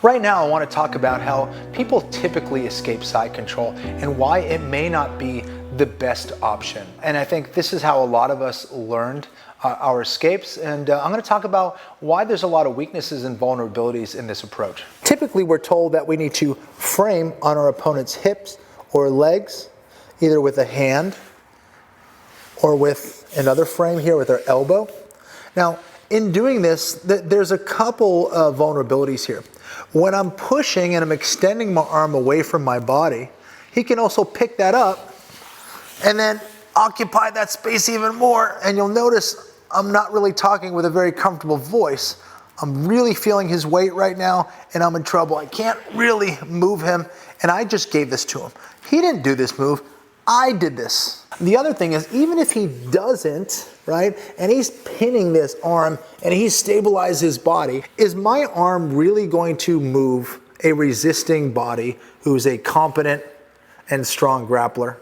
Right now, I want to talk about how people typically escape side control and why it may not be the best option. And I think this is how a lot of us learned our escapes, and I'm going to talk about why there's a lot of weaknesses and vulnerabilities in this approach. Typically, we're told that we need to frame on our opponent's hips or legs, either with a hand or with another frame here with our elbow. Now, in doing this, there's a couple of vulnerabilities here. When I'm pushing and I'm extending my arm away from my body, he can also pick that up and then occupy that space even more. And you'll notice I'm not really talking with a very comfortable voice. I'm really feeling his weight right now and I'm in trouble. I can't really move him, and I just gave this to him. He didn't do this move, I did this. The other thing is, even if he doesn't, right, and he's pinning this arm and he's stabilized his body, is my arm really going to move a resisting body who's a competent and strong grappler?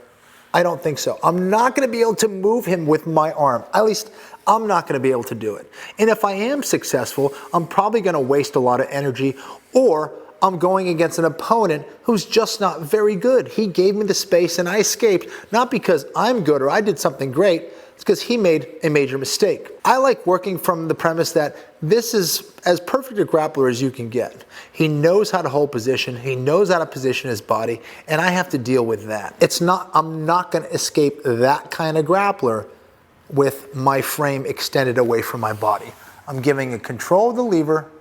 I don't think so. I'm not going to be able to move him with my arm. At least I'm not going to be able to do it. And if I am successful, I'm probably going to waste a lot of energy, or I'm going against an opponent who's just not very good. He gave me the space and I escaped, not because I'm good or I did something great, it's because he made a major mistake. I like working from the premise that this is as perfect a grappler as you can get. He knows how to hold position, he knows how to position his body, and I have to deal with that. I'm not going to escape that kind of grappler with my frame extended away from my body. I'm giving a control of the lever,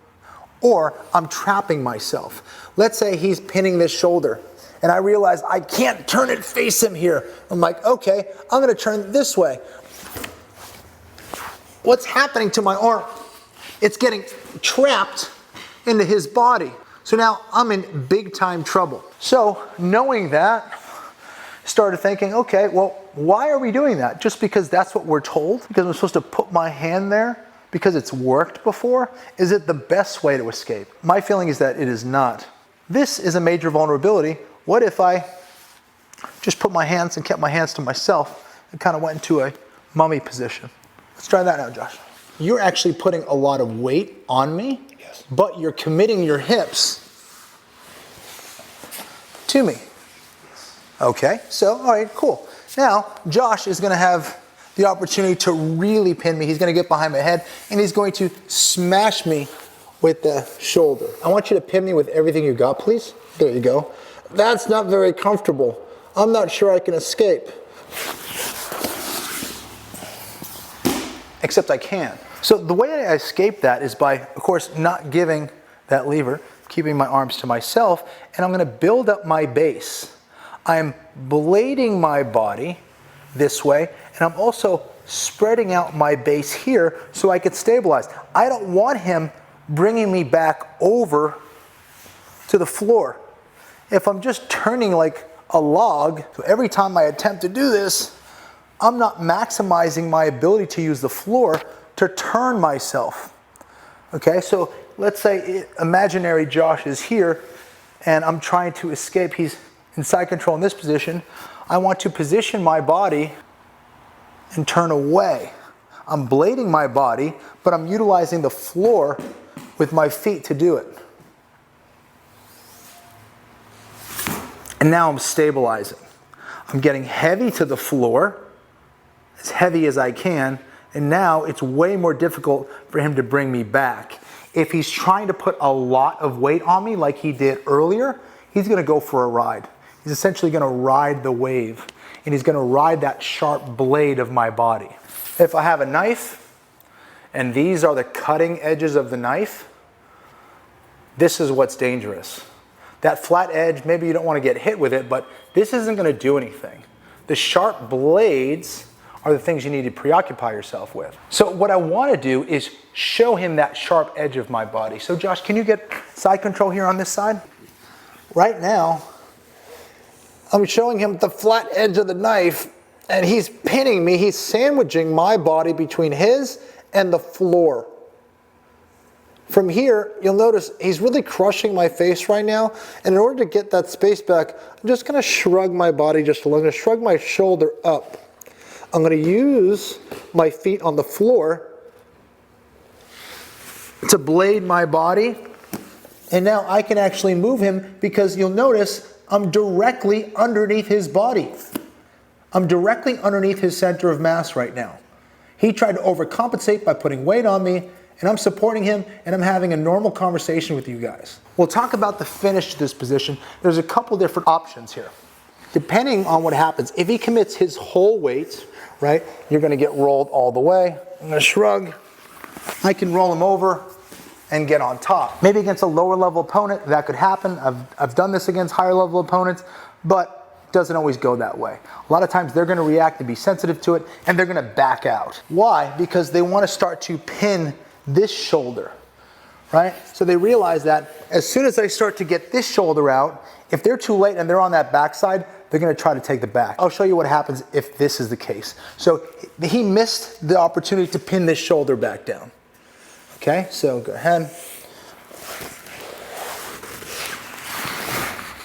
or I'm trapping myself. Let's say he's pinning this shoulder and I realize I can't turn it face him here. I'm like, okay, I'm gonna turn this way. What's happening to my arm? It's getting trapped into his body. So now I'm in big time trouble. So knowing that, started thinking, okay, well, why are we doing that? Just because that's what we're told? Because I'm supposed to put my hand there? Because it's worked before? Is it the best way to escape? My feeling is that it is not. This is a major vulnerability. What if I just put my hands and kept my hands to myself and kind of went into a mummy position? Let's try that now, Josh. You're actually putting a lot of weight on me, yes, but you're committing your hips to me. Okay, so all right, cool. Now, Josh is gonna have the opportunity to really pin me. He's gonna get behind my head and he's going to smash me with the shoulder. I want you to pin me with everything you got, please. There you go. That's not very comfortable. I'm not sure I can escape. Except I can. So the way I escape that is by, of course, not giving that lever, keeping my arms to myself, and I'm gonna build up my base. I'm blading my body this way, and I'm also spreading out my base here so I can stabilize. I don't want him bringing me back over to the floor. If I'm just turning like a log, so every time I attempt to do this, I'm not maximizing my ability to use the floor to turn myself. Okay, so let's say imaginary Josh is here and I'm trying to escape. He's in side control in this position. I want to position my body and turn away. I'm blading my body, but I'm utilizing the floor with my feet to do it. And now I'm stabilizing. I'm getting heavy to the floor, as heavy as I can, and now it's way more difficult for him to bring me back. If he's trying to put a lot of weight on me like he did earlier, he's gonna go for a ride. He's essentially gonna ride the wave, and he's gonna ride that sharp blade of my body. If I have a knife, and these are the cutting edges of the knife, this is what's dangerous. That flat edge, maybe you don't wanna get hit with it, but this isn't gonna do anything. The sharp blades are the things you need to preoccupy yourself with. So what I wanna do is show him that sharp edge of my body. So Josh, can you get side control here on this side? Right now, I'm showing him the flat edge of the knife and he's pinning me. He's sandwiching my body between his and the floor. From here, you'll notice he's really crushing my face right now. And in order to get that space back, I'm just gonna shrug my body just a little. I'm gonna shrug my shoulder up. I'm gonna use my feet on the floor to blade my body And now I can actually move him because you'll notice I'm directly underneath his body. I'm directly underneath his center of mass right now. He tried to overcompensate by putting weight on me, and I'm supporting him, and I'm having a normal conversation with you guys. We'll talk about the finish to this position. There's a couple different options here. Depending on what happens, if he commits his whole weight, right, you're gonna get rolled all the way. I'm gonna shrug. I can roll him over and get on top. Maybe against a lower level opponent, that could happen. I've done this against higher level opponents, but it doesn't always go that way. A lot of times they're gonna react and be sensitive to it, and they're gonna back out. Why? Because they wanna start to pin this shoulder, right? So they realize that as soon as I start to get this shoulder out, if they're too late and they're on that backside, they're gonna try to take the back. I'll show you what happens if this is the case. So he missed the opportunity to pin this shoulder back down. Okay, so go ahead.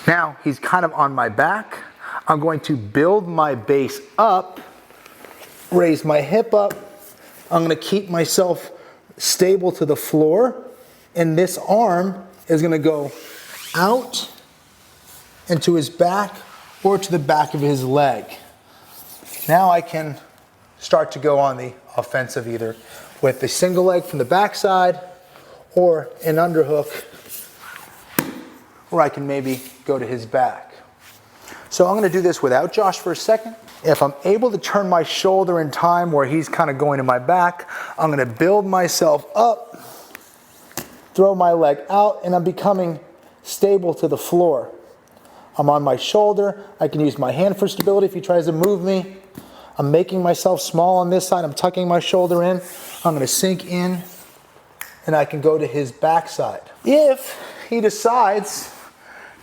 Now he's kind of on my back. I'm going to build my base up, raise my hip up. I'm gonna keep myself stable to the floor, and this arm is gonna go out and to his back or to the back of his leg. Now I can start to go on the offensive either with the single leg from the backside or an underhook, or I can maybe go to his back. So I'm gonna do this without Josh for a second. If I'm able to turn my shoulder in time where he's kind of going to my back, I'm gonna build myself up, throw my leg out, and I'm becoming stable to the floor. I'm on my shoulder. I can use my hand for stability if he tries to move me. I'm making myself small on this side. I'm tucking my shoulder in. I'm gonna sink in, and I can go to his backside. If he decides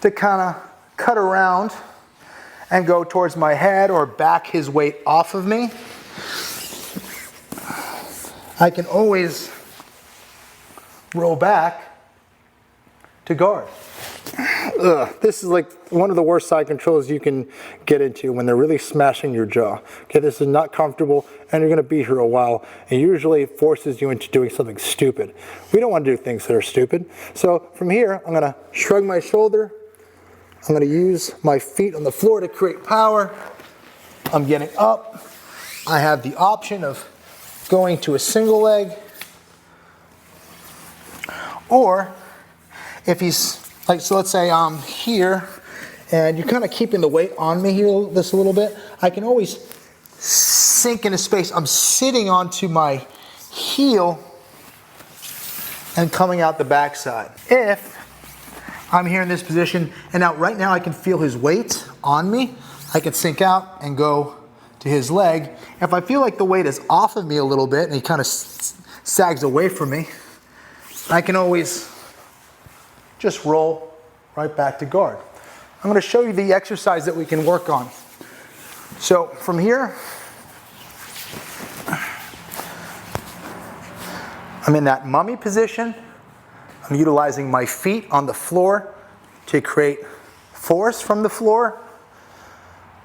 to kind of cut around and go towards my head or back his weight off of me, I can always roll back to guard. This is like one of the worst side controls you can get into when they're really smashing your jaw. Okay, this is not comfortable, and you're gonna be here a while, and usually it forces you into doing something stupid. We don't wanna do things that are stupid. So from here, I'm gonna shrug my shoulder. I'm gonna use my feet on the floor to create power. I'm getting up. I have the option of going to a single leg, or if he's like, so let's say I'm here and you're kind of keeping the weight on me here this a little bit, I can always sink into space. I'm sitting onto my heel and coming out the backside. If I'm here in this position and now right now I can feel his weight on me, I can sink out and go to his leg. If I feel like the weight is off of me a little bit and he kind of sags away from me, I can always just roll right back to guard. I'm going to show you the exercise that we can work on. So from here, I'm in that mummy position. I'm utilizing my feet on the floor to create force from the floor.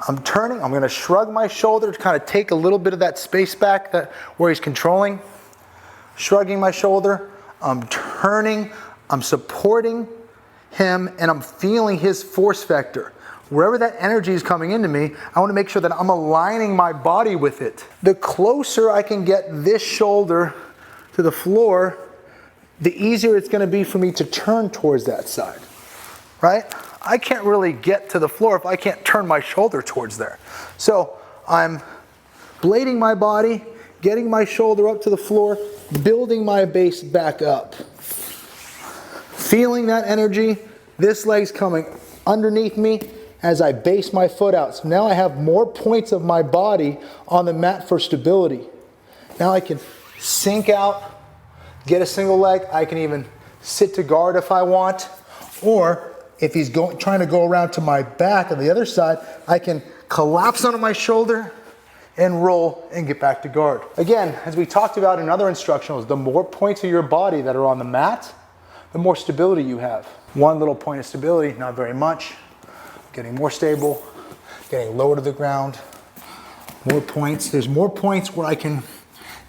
I'm turning, I'm going to shrug my shoulder to kind of take a little bit of that space back where he's controlling. Shrugging my shoulder, I'm turning, I'm supporting him, and I'm feeling his force vector. Wherever that energy is coming into me, I want to make sure that I'm aligning my body with it. The closer I can get this shoulder to the floor, the easier it's going to be for me to turn towards that side, right? I can't really get to the floor if I can't turn my shoulder towards there. So I'm blading my body, getting my shoulder up to the floor, building my base back up. Feeling that energy, this leg's coming underneath me as I base my foot out. So now I have more points of my body on the mat for stability. Now I can sink out, get a single leg. I can even sit to guard if I want. Or if he's trying to go around to my back on the other side, I can collapse onto my shoulder and roll and get back to guard. Again, as we talked about in other instructionals, the more points of your body that are on the mat, the more stability you have. One little point of stability, not very much. Getting more stable, getting lower to the ground, more points. There's more points where I can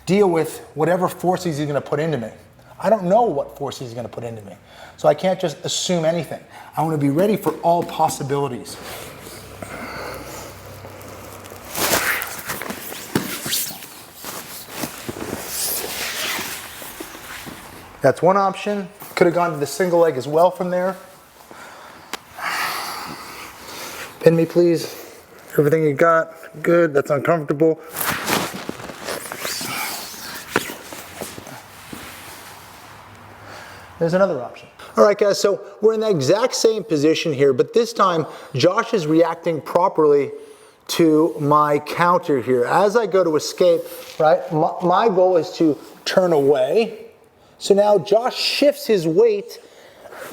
deal with whatever forces he's gonna put into me. I don't know what force he's going to put into me. So I can't just assume anything. I want to be ready for all possibilities. That's one option. Could have gone to the single leg as well from there. Pin me, please. Everything you got. Good. That's uncomfortable. There's another option. All right, guys, so we're in the exact same position here, but this time Josh is reacting properly to my counter here. As I go to escape, right, my goal is to turn away. So now Josh shifts his weight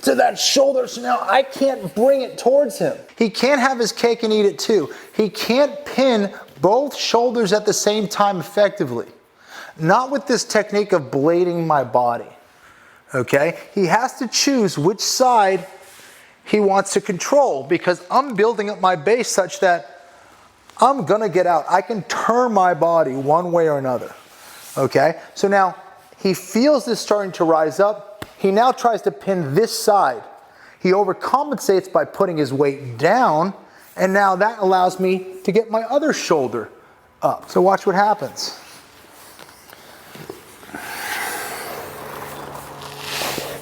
to that shoulder, so now I can't bring it towards him. He can't have his cake and eat it too. He can't pin both shoulders at the same time effectively. Not with this technique of blading my body. Okay, he has to choose which side he wants to control, because I'm building up my base such that I'm gonna get out. I can turn my body one way or another. Okay, so now he feels this starting to rise up. He now tries to pin this side. He overcompensates by putting his weight down, and now that allows me to get my other shoulder up. So watch what happens.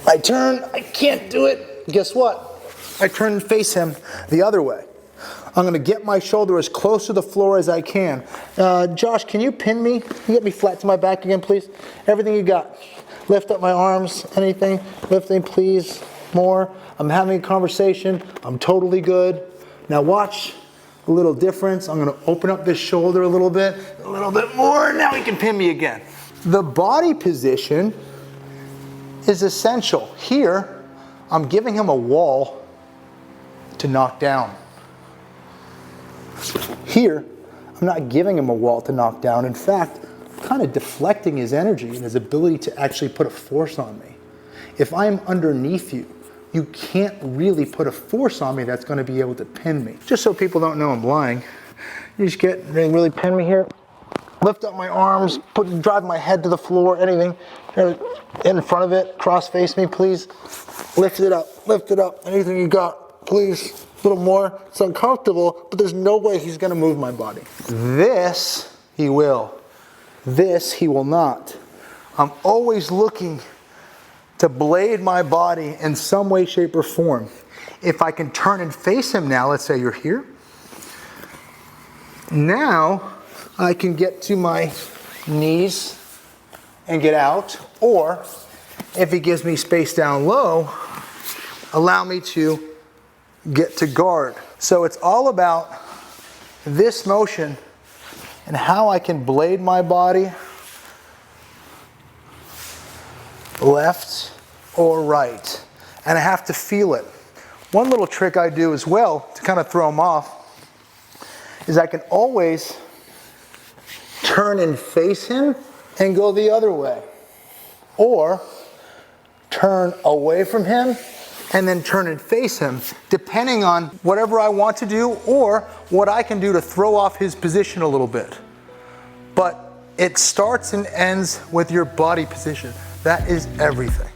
I turn, I can't do it. Guess what? I turn and face him the other way. I'm gonna get my shoulder as close to the floor as I can. Josh, can you pin me? Can you get me flat to my back again, please? Everything you got. Lift up my arms, anything. Lifting, please. More. I'm having a conversation. I'm totally good. Now watch a little difference. I'm gonna open up this shoulder a little bit more. Now he can pin me again. The body position is essential. Here, I'm giving him a wall to knock down. Here, I'm not giving him a wall to knock down. In fact, I'm kind of deflecting his energy and his ability to actually put a force on me. If I'm underneath you, you can't really put a force on me that's going to be able to pin me. Just so people don't know I'm lying, you just get really pin me here. Lift up my arms, drive my head to the floor, anything in front of it, cross face me, please. Lift it up, anything you got, please. A little more. It's uncomfortable, but there's no way he's gonna move my body. This, he will. This, he will not. I'm always looking to blade my body in some way, shape, or form. If I can turn and face him now, let's say you're here. Now, I can get to my knees and get out, or if he gives me space down low, allow me to get to guard. So it's all about this motion and how I can blade my body left or right, and I have to feel it. One little trick I do as well to kind of throw him off is I can always turn and face him and go the other way, or turn away from him and then turn and face him, depending on whatever I want to do or what I can do to throw off his position a little bit. But it starts and ends with your body position. That is everything.